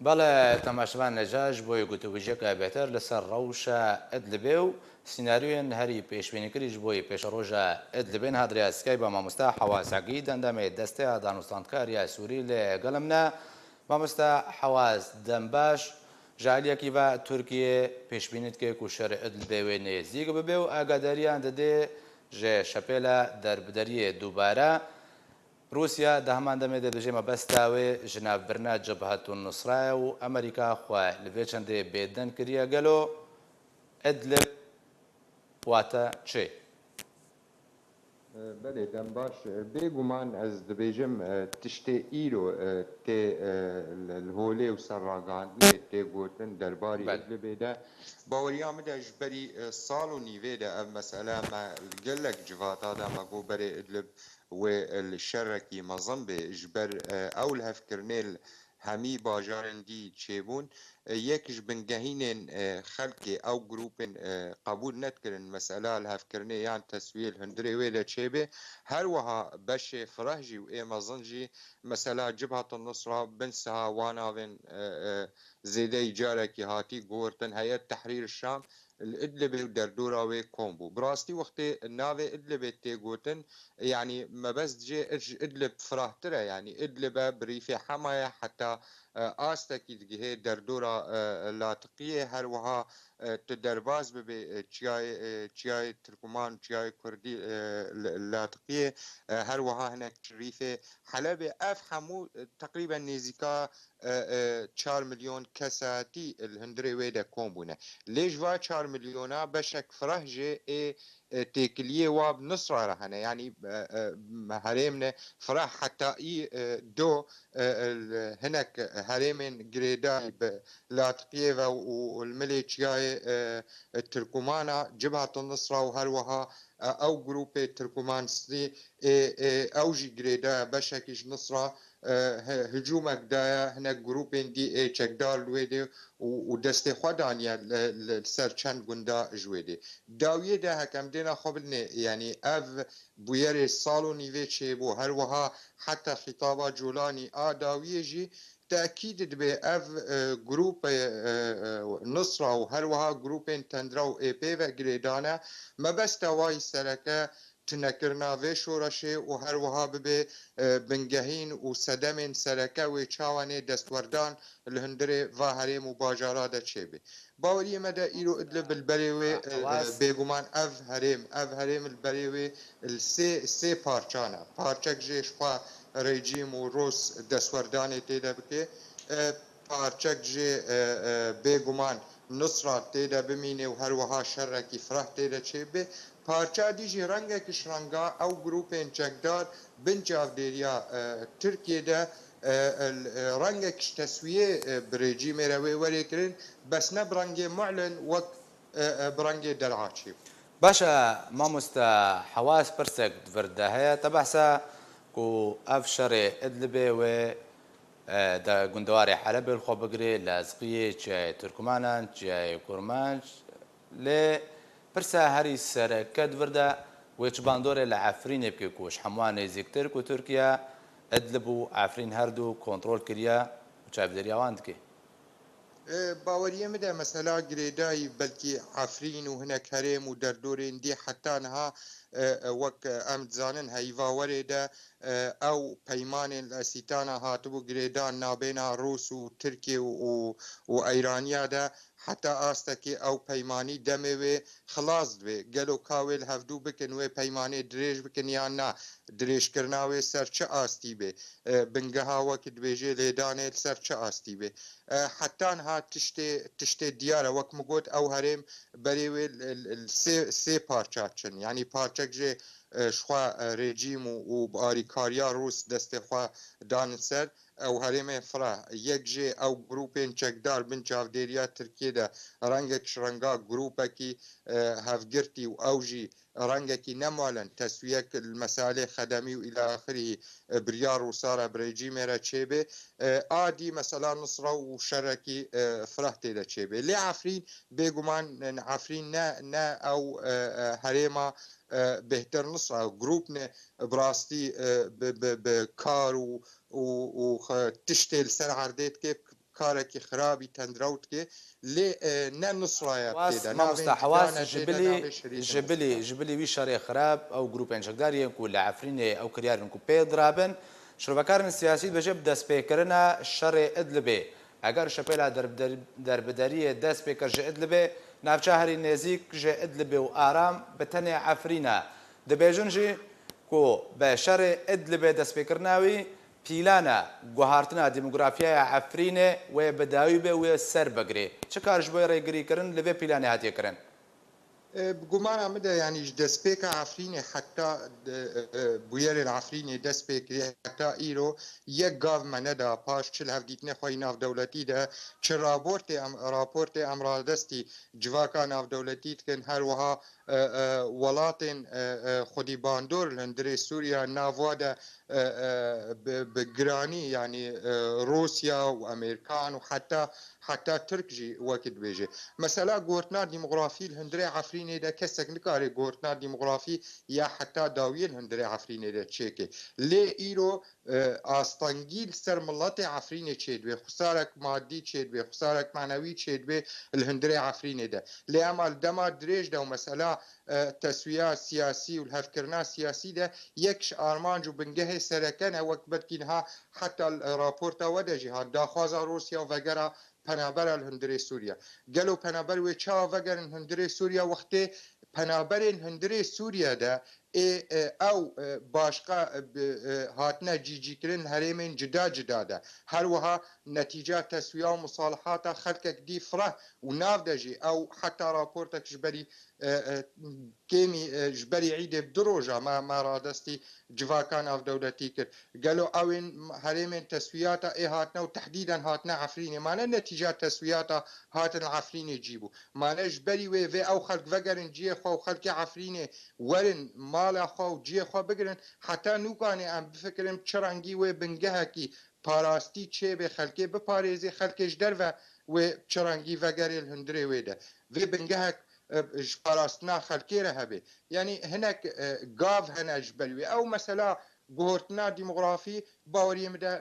بەڵێ تەماشەوان لەجاش بۆی گوتوبژێکە بێتەر لەسەر ڕەوشە ئەدلبێ و سینناریوێن هەری پێشبینیکردیش بۆی پێشەڕۆژە ئەدلبێن هادراسکای بە مامۆستا حەواساگی دەندەمێت دەستەیە دانوستاندکاریە سووری لێگەڵمنا مامۆستا حەواز دەمباش ژالیەکی بە تورکیە پێشبینیت کرد و شەر ئەدلبێوێ نێزیک ببێ و ئاگاداریان دەدێ ژێ شەپێلە دەربدەریە دووبارە رووسیا دەهمان دەمێ دەبژێمە بەستاوێ ژنابرنا جەبهەت و نووسرایە و ئەمریکا خوا لەبێ چەندێ بێدەن کردیە گەلۆ ئەدلب واتە چێ؟ بله دم باش بێگومان ئەس دەبێژم تشتێ ئیرۆ تێ هۆلێ و سەرڕاگاندنێ تێگوتن دەرباری ئەدلبێدا باوەریان بدە ji berî sal û nîvê de ev mesele me gelek civata de me got berê Idlib wê li şerekî mezin bê ji ber ew li hevkirinê hemî bajarên dî çêbûn yek ji bingehînên xelkê ew grûpên qebûl nedkirin mesela li hevkirinê yan teswiyê li hundirê wê de çêbê her wiha beşê fireh jî û ê mezin jî mesela Cibhat Nusra bin siha wan avên zêdeyî carekî hatî gotin Heyet Tehrîr Şam İdlibê û derdora wê kom bû. Bi rastî wextê navê Idlibê tê gotin yani mebest cê Idlib firahtir e yani Idlib'e birîfê hemaya heta astekî digihê derdora latiqiyê her wiha tu derbas bibê çiyayê Tirkman çiyayê Kurdî latiqiyê her wiha hinek rîfê Helebê ev hemû teqrîben nêzîka 4 milyon kesatî li hundirê wê de kom bûne. Lê ji va 4 milyona beşek fireh jê ê têkiliyê wa bi Nusra re hene yanî herêm ne fireh hetayî do hinek herêmên girêdayî bi latiqiyê ve û li milê çiyayê Tirkumana Cibhat Nusra û her wiha ew grûpê Tirkumanistî ew jî girêdaya beşekî ji Nusra hücumek daye hinek grûpên dî ê çekdar li wê de û destê xwe daniye li ser çend gunda ji wê de. Dawiyê de hekem dêna xwe bilinê yanî ev bûyerê sal û nîvê çêbû her wiha heta xîtaba Colanî a dawiyê jî تأكيد دبي اف جروب نصرة وهر وها جروبين تندرا و اي بي و جريدانا ما بس تواي سركه تنكرنا في شورشي وهر وها ببي بنجهين وسدمين سركه وچاواني دستوردان الهندري ظاهري مباجرة دا تشيبي باوري مدى إيرو إدلب البريوي بيقومان اف هريم البريوي السي بارچانا پارچك جيش خوا رژیم و روس دستوردانی تیدا بکه پارچک جه بگمان نصرات تیدا بمینه و هر وها شرکی فرح تیدا چه به پارچا دیجی رنگه کش رنگا او گروپین چکدار بنجاو دیریا ترکیه ده رنگه کش تسویه برژیم روی وری کرن بس نه برنگه معلن وک برنگه درعاچی باشا مامۆستا حەواس پرسێک وردە هەیە تەبەحسە و ئەف شەڕێ ئەدلبێ وێ گوندەواری حەلەبێ خۆ بگرێ لازقیە چیای تورکمانان چیای کورمانج لێ پرسە هەری سەرەکەت وردە وێ چ باندۆرێ لە عەفرینێ بکێ کوش هەمووان نێزیکتر و تورکیا ئەدلب و عەفرین هەردوو کۆنتڕۆل کردیا و چاودێریاوان دکێ باوریه مده مثلا گریدای بلکی عفرین و هنک هرم و دردورین دی حتی نها وک امدزانن هیواوره ده او پیمان الاسیتانا هاتبو گریدان نابینا روس و ترکیه و ایرانیا ده حتی آستکی او پیمانی دمه و خلاص دوی گلو کاویل هفدو بکن و پیمانی دریج بکن یا نه دریج کرناوی سر چه آستی به بنگه ها وکد بیجه لیدانه سر چه آستی به حتی ها تشت دیاره وک مگوت او هرم بریوی سی پارچات چن یعنی پارچک جه شخوا رژیم و باریکاریا روس دست خوا دانسر او هرم فرا یک جه او گروپین چکدار بن چاودیریا ترکیه ده رنگک شرنگا گروپکی هفگرتی و اوجی رنگکی نمالن تسویه المسائل خدمی و الى آخره بریار و سارا برژیم را چیبه آدی مثلا نصره و شرکی فرحتی ده چیبه لی عفرین بگمان عفرین نه او هرما بهتر نصره گروپ نه براستی بکار و تشتیل سر عردیت که کارێکی خراپی تەندروت کێ لێ نە نسڕایە تێدا مامۆستا حواس ژبلی وی شەڕێ خراپ ئەو گروپێنجەکداریەک و لە عفرینێ ئەو کریارن و پێ درابن شرۆڤەکارن سیاسی بەژێ دەستپێکردنە شەڕێ ئەدلبێ ئەگەر شەپێلا دەربدەریە دەست پێکەژە ئەدلبێ ناوچە هەری نێزیک ژێ ئەدلبێ و ئارام بەتەنێ عفرینە دەبێژنژی کۆ بە شەڕێ ئەدلبێ دەستپێکردناوی پیلانە گوهارتنا دیموگرافیایە عفرینێ وێ بەداوی بێ وێ سەر بەگرێ چه کارش بۆی ڕێگریکردن لەبێ پیلانی هاتیەکردن بگومانە مدە یانیش دەستپێکە عفرینێ حتا بویێرێ عفرینێ دەست پێکرێ حتا ئیرۆ یەک گاڤمە نەدا پاش چل هەفدیتنێ خۆی ناودەوڵەتیدا چ راپۆرتێ ئەمڕادەستی جواکە ناودەوڵەتی دکن هەروەها وڵاتێن خودی باندۆر لەندرێ سووریا ناوادە بگرانی ینی رووسیا و ئەمریکان و حتا ترکژی وەکت بێژێ مەسەلا گۆرتنا دیموگرافی هەندرێ عفرینێدا کەسێک نکارێ گۆرتنا دیموگرافی یا حتا داویل هەندرێ عفرینێدا چێکێ لێ ئیرۆ ئاستەنگیل سەر مڵەتی عفرینێ چێدوێ خوسارێک مادی چێدوێ خوسارێک معنەوی چێدوێ هەندرێ عفرینێدا لێ ئەمال دەما درێژدا و مەسەلا تەسویا سیاسی و هەفکردنا سیاسیدا یەکش ئارمانج و بنگەهێ سەرەکەنە وەک بەرکینها حتا راپۆرتە وەدەژی ها داخوازا رووسیا و ڤەگەرە پەنابەرە هەندرێ سووریا گەلو پەنابەر وێ چاوە ڤەگەرن هەندرێ سووریا وەختێ پەنابەرێن هەندرێ سووریادا ئەو باشقا هاتنە جیجیکردن هەرێمێن جدادا هەروەها نەتیجە تەسویا و مساڵحاتە خەلکێک دی فرە و ناودەژی ئەو حتا راپۆرتێکش بەری کێمی ژبەری عیدێ درۆژە ماڕادەستی جواکان ناودەوڵەتی کرد گەلو ئەوێن هەرێمێن تەسویاتە هاتنە و تحدیدەن هاتنە عفرینێ مانە نەتیجە تەسویاتە هاتن عفرینێ جیبوو مانەش بەری وێ ئەو خەلک ڤەگەرن جیێخوا و خەلکی عفرینێ وەرن ماڵەخوا و جیێخوا بگرن حتا نوکانێ ئەم بفکرم چ ڕەنگی وێ بنگەهەکی پاراستی چێ بێ خەلکێ بپارێزی خەلکێش دەرڤە وێ چ ڕەنگی ڤەگەرێ هەندرێ وێدە وێ بنگەهەک پاراستنا خەلکێرە هەبێ ینی هەنێک گاڤ هەنەش بەروێ ئەو مەسەلا گۆرتنا دیموگرافی باوەریمدا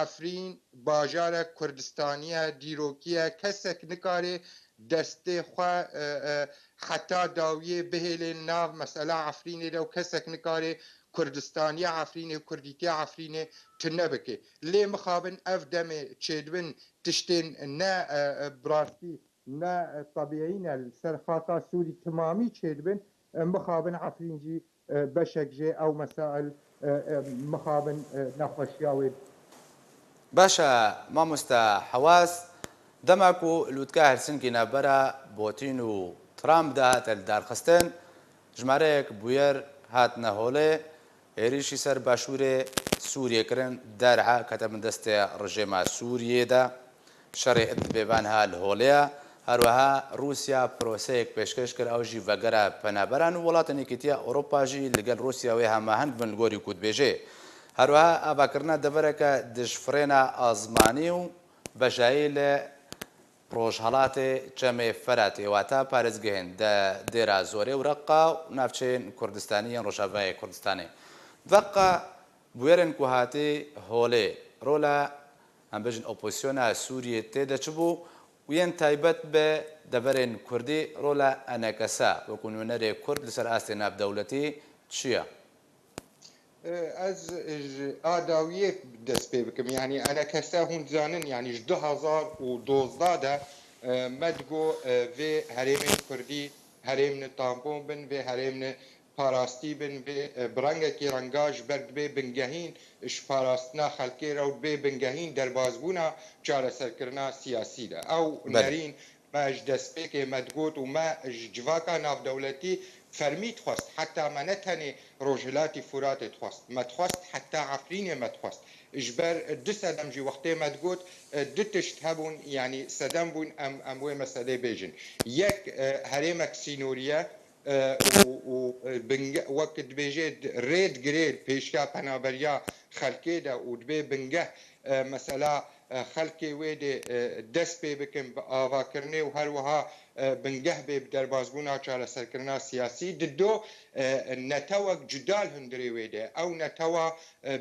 عفرین باژارە کوردستانیە دیرۆکیە کەسێک نکارێ دەستێ خوا حتا داویێ بهێلێ ناو مەسەلا عفرینێدا و کەسێک نکارێ کوردستانیە عفرینێ و کوردیتیا عفرینێ تنە بکێ لێ مخابن ئەف دەمێ چێدبن تشتێن نە براستی نه طبیعینە سەرخاتا سووری تمامی چێدبن مخابن عفرینجی بەشێکژێ ئەو مەسائل مخابن نەخۆشیاوێ باشە مامۆستا حەواس دەماک و لووتکە هەلسنکی نەبەرە بۆتین و ترامپ داهاتە دارخستن ژمارەیەک بویەر هاتنە هۆڵێ عێریشی سەر باشوورێ سووریەکردن دەرعا کەتە من دەستێ ڕژێما سووریێدا شەڕێ بێبان ها لە هۆڵەیە هەروەها رووسیا پرۆسەیەک پێشکەش کرد ئەوژی ڤەگەرە پەنابەران و وڵاتە یەکێتیە ئەوڕۆپاژی لەگەڵ رووسیاوێ هەماهەنگ بن گۆری کووتبێژێ هەروەها ئاباکردنە دەبەرەکە دژفرێنە ئازمانی و بەژایی لە ڕۆژهەڵاتێ چەمێ فەرات ئێواتە پارێزگەهێن دێرا زۆرێ و ڕەقا و ناوچەیەن کوردستانی یان ڕۆژاڤایی کوردستانی ڤەقا بوێرن کوهاتی هۆڵێ ڕۆلە ئەمبژن ئۆپۆزیسیۆنە سووریە تێدە چ بوو ویان تایبەت بە دەبەرێن کوردی ڕۆلە ئەنەکەسا وەکو نوێنەرێ کورد لەسەر ئاستێ ناودەوڵەتی چییە؟ ئەز ئاداویەک دەست پێ بکەم ینی ئەنەکەسا هوندزانن یانیش 2012دا مەدگۆ vê herêmên Kurdî herêmne tampon bin vê herêmne parastî bin vê birengekî renga ji ber dibê bingehîn ji parastina xelkê re û dibê bingehîn derbasbûna çareserkirina siyasî de ew nerîn me ji destpêkê me digot û me ji civaka navdewletî fermî dixwast heta me ne tenê Rojhilatê Furatê dixwast me dixwast heta Efrînê me dixwast ji ber di sedem jî wextê me digot di tişt hebûn yanî sedem bûn em wê meselê bêjin yek herêmek sînoriye û wek dibêjê rê digirê pêşka penaberiya xelkê de û dibê bingeh mesela xelkê wê de dest pê bikin bi avakirinê û her wiha بنگه به دربازبونا چاره سرکرنا سیاسی ددو نتوک جدال هندری ویده او نتوا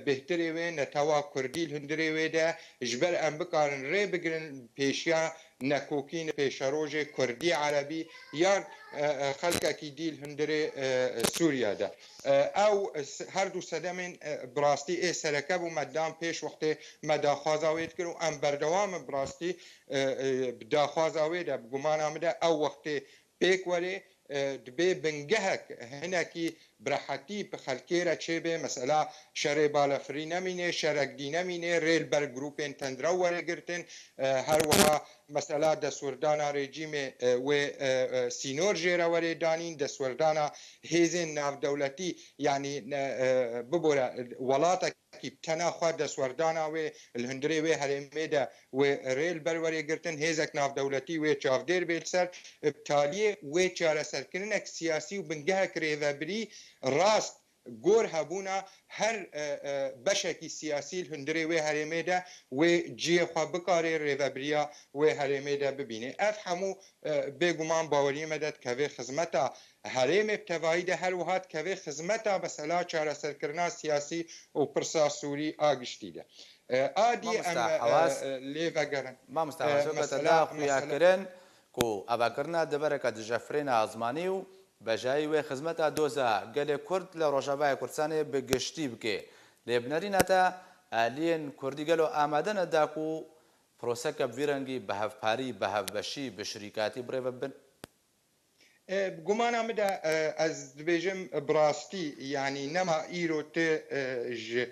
بهتری وی نتوا کردیل هندری ویده جبر ام بکارن ری بگرن پیشیا نکوکین پیشروج کردی عربی یا خلقکی دیل هندری سوریا ده او هر دو سدمن براستی ای سرکب و مدام پیش وقت مداخوازاوید کرو ام بردوام براستی بداخوازاوید بگمان آمده او وقت پیک ولی دبي بنجهك هناكي برحتي بخلكيرا تشيبي مسألة شري بالا فري نميني شرك دي نميني ريل بر جروبين تندرو ورقرتن هروها مسألة دسوردانا ريجيمي و سينور جيرا وريدانين دسوردانا هيزن ناف دولتي يعني ببورا ولاتك بتنا خود دسوردانا و الهندري و هرميدا و ريل بر ورقرتن هيزك ناف دولتي و چاف دير بيلسر بتاليه و چاره سرکردنك سیاسی و بنگهك ریذابری راست گور هبونا هر بشكي سياسي الهندري و هرميدا و جي خو بكاري ريذابريا و هرميدا ببيني افهمو بيغمان باوري مدد كوي خدمتا هرم ابتوایی هر وهات كوي خدمتا مثلا چاره سرکردنا سیاسی و پرسا سوري آگشتيده آدي ام ليفاگرن ما مستحواز مثلا خويا كرن کو ئەباکردنا دەبەرەکە دژەفرێنە ئازمانی و بەژایی وێ خزمەتە دۆزە گەلێ کورد لە ڕۆژاوای کوردستانê bi گشتî bike lêbnerîna te aliyên Kurdî gelo amade ne dak û proseke bi vî rengî bi hevparî bi hevbeşî bi şirîkatî birêve bibin gumana me de ez dibêjim birastî yanî nema îro tê ji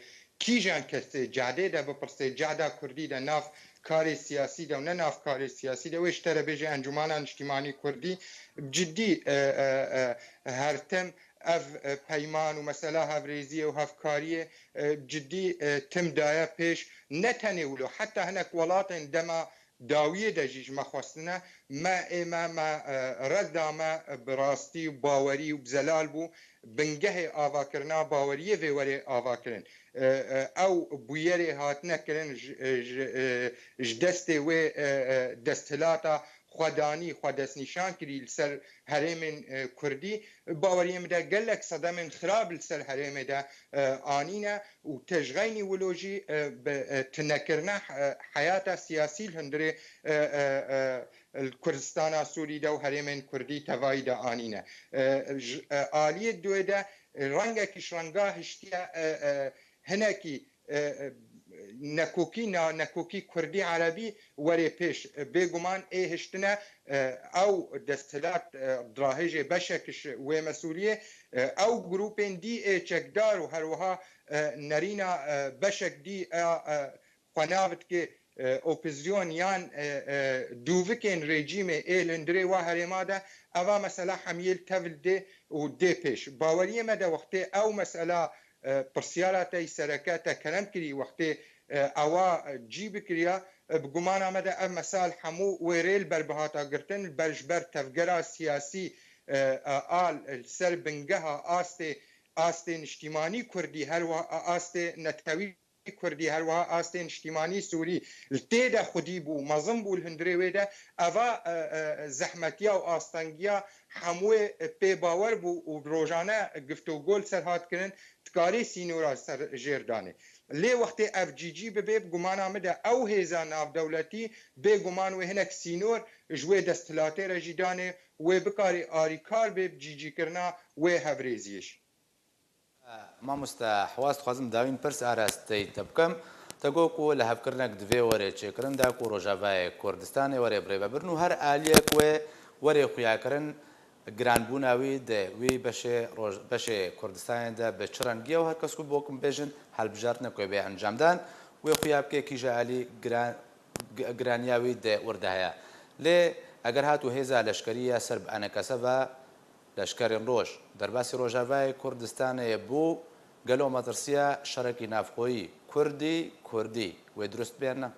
kîjan kesê cadê de bipirsê cada Kurdî de nav karê siyasî de ne nav karê siyasî de wê ji te re bêje encumana niştimanî Kurdî ciddî hertem ev peyman û mesela hevrêziyê û hevkariyê ciddî tim daye pêş ne tenê wilo heta hinek welatên dema dawiyê de jî ji me xwestine me ême me redda me bi rastî û bawerî û zelal bû bingehê avakirina baweriyê vê werê avakirin ew bûyerê hatine kirin ji destê wê desthilata xwedanî xwedestnîşan kirî li ser herêmên Kurdî baweriyê me de gelek sedemên xirab li ser herêmê de anîne û tejxeynî wilo jî tinekirina heyata siyasî li hundirê Kurdistana Sûrî de û herêmên Kurdî tevayî de anîne aliyê duê de rengekî ji renga hiştiye hinekî nekokî Kurdî Erebî werê pêş bêguman ê hiştine ew desthilat dirahêjê beşek wê mesuliyê ew grûpên dî ê çekdar û her wiha nerîna beşek dî xwe navdike opozisyon yan dûvikên rejîmê ê li hundirê wa herêma de eva mesela hemiyê tevil dê û dê pêş baweriyê me de wextê ew mesela pirsyara te sereke te kerem kirî wextê ewa cî bikiriya bi gumana me de ev mesal hemû wê rêl berbihata girtin ber ji ber tevgera siyasî al ser bingeha astê niştimanî Kurdî her astê netewî Kurdî her wiha astên niştimanî Sûrî li tê de xwedî bû mezin bû li hundirê wê de eva zehmetiya û astengiya hemû pê bawer bû û rojane giftogol ser hat kirin tikarê sînora ser jêr danê lê wextê ev cîcî bibe gumana me de ew hêza navdewletî bêguman wê hinek sînor ji wê desthilatê re jî danê wê bikarê arîkar bê cîcîkirina wê hevrêziyê مامۆستا حواس دixwazim dawîn pirs arasteyî te bikim te got ku li hevkirinek divê werê çêkirin da ku Rojavayê Kurdistanê werê birêvebirin û her aliyek wê werê xuyakirin giranbûna wî di wî beşê Kurdistanê de bi çi rengiye û her kes ku bokim bêjin helbijartinek wê bê encam dan wê xuya bike kîja alî giraniya wî di wir de heye lê eger hat û hêza leşkeriya ser bi enekeseva لەشکرên ڕۆژ دەرباسی ڕۆژاوای کوردستانê بوو gelo matirsiya şerekî navxweyî Kurdî wê durust bêrne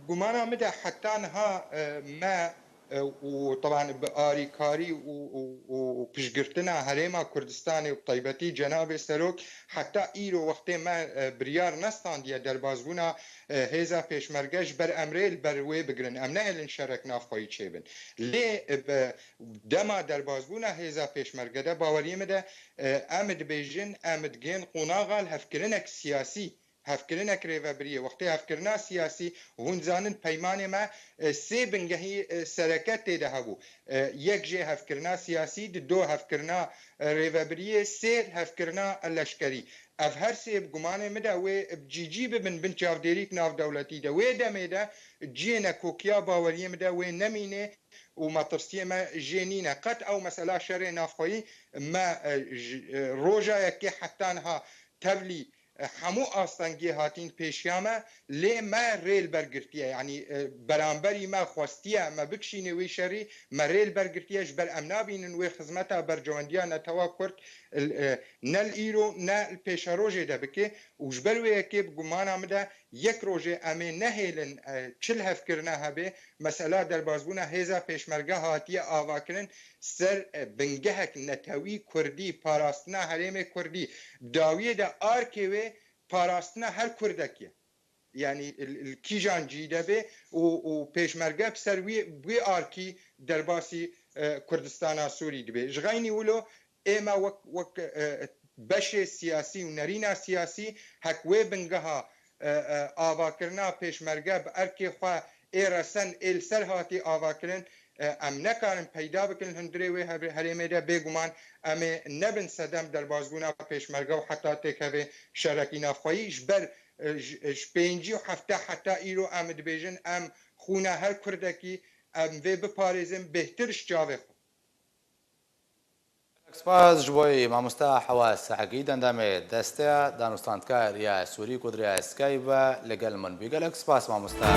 gumana me de heta niha me وطبعا بآريكاري وبشجرتنا هريما كردستاني وطيبتي جناب سروك حتى إيرو وقت ما بريار نستان دي دربازبونا هيزا پیشمرگش بر امريل بر وي بگرن امنا الان شركنا خوي چيبن لي دما دربازبونا هيزا پیشمرگده باوريم ده امد بيجن امد جين قناغال هفكرنك سياسي هفکرنک ریوبریه وقتی هفکرنا سیاسی هون زانن پیمان ما سه بنگهی سرکت ده هبو یک جه هفکرنا سیاسی دو هفکرنا ریوبریه سه هفکرنا لشکری اف هر سه بگمان مده و بجیجی ببن بن چاودریک ناف دولتی ده و دمه ده جینا کوکیا باوری مده و نمینه وما ترسيه ما جينينا قد او مسألة شرع نافخوي ما روجا يكي حتى انها تبلي همو آستانگی هاتین پیشیامه لی ما ریل برگرتیه یعنی برانبری ما خواستیه ما بکشینه وی شری ما ریل برگرتیهش بر امنا بینن وی خزمتا بر جواندیا نتوا کرد نل ایرو نل پیش روژه ده بکه وجبر وی اکی بگمان آمده یک روژه امه نهیلن چل هفکرنه هبه مسئله در بازبونه هیزا پیشمرگه هاتیه آوا کرن سر بنگهک نتوی کردی پاراستنا حریم کردی داویه ده آرکه و پاراستنا هر کردکیه yani kîjan cîde be û pêşmerge ser wê arkî derbasî Kurdistana Sûrî dibe. Ji xeynî wilo ême wek beşê siyasî û nerîna siyasî hek wê bingeha avakirina pêşmerge bi erkê xwe êra sen êl ser hatî avakirin em nekarin peyda bikin hundirê wê herêmê de bêguman em ê nebin sedem derbasbûna pêşmerge û heta têkevê şerekî navxweyî ji ber پێنجی و هەفتە حتا ئیرۆ ئەمە دەبێژن ئەم خونە هەر کوردێکی ئەم vê بپارێزن بهترش جاوێ خۆ سپاس ji bo mamosta Hewa Saegî dendamê desteya danûstandkariya Sûrî ku diriya Skype ve li gel min bî gelek spas mamosta.